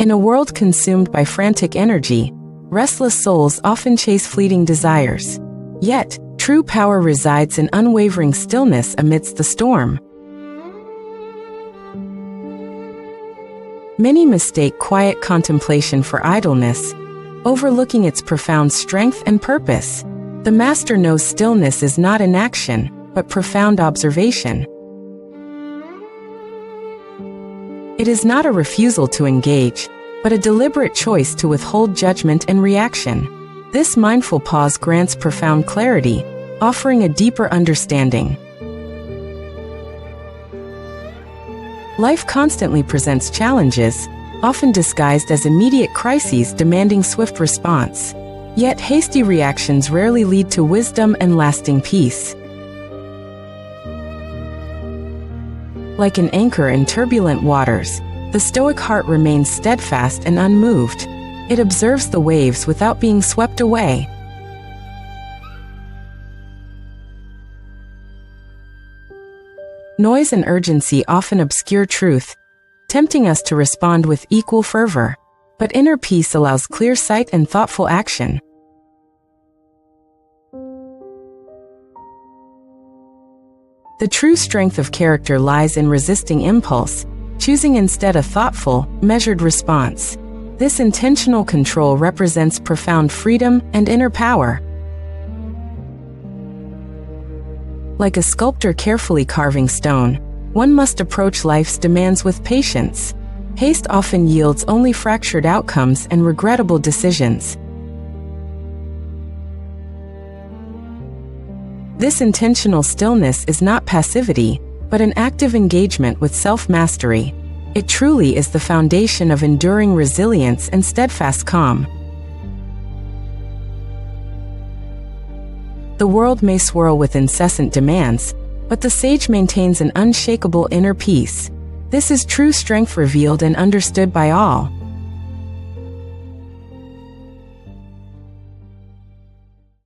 In a world consumed by frantic energy, restless souls often chase fleeting desires. Yet, true power resides in unwavering stillness amidst the storm. Many mistake quiet contemplation for idleness, overlooking its profound strength and purpose. The master knows stillness is not inaction, but profound observation. It is not a refusal to engage, but a deliberate choice to withhold judgment and reaction. This mindful pause grants profound clarity, offering a deeper understanding. Life constantly presents challenges, often disguised as immediate crises demanding swift response. Yet hasty reactions rarely lead to wisdom and lasting peace. Like an anchor in turbulent waters, the Stoic heart remains steadfast and unmoved. It observes the waves without being swept away. Noise and urgency often obscure truth, tempting us to respond with equal fervor. But inner peace allows clear sight and thoughtful action. The true strength of character lies in resisting impulse, choosing instead a thoughtful, measured response. This intentional control represents profound freedom and inner power. Like a sculptor carefully carving stone, one must approach life's demands with patience. Haste often yields only fractured outcomes and regrettable decisions. This intentional stillness is not passivity, but an active engagement with self-mastery. It truly is the foundation of enduring resilience and steadfast calm. The world may swirl with incessant demands, but the sage maintains an unshakable inner peace. This is true strength revealed and understood by all.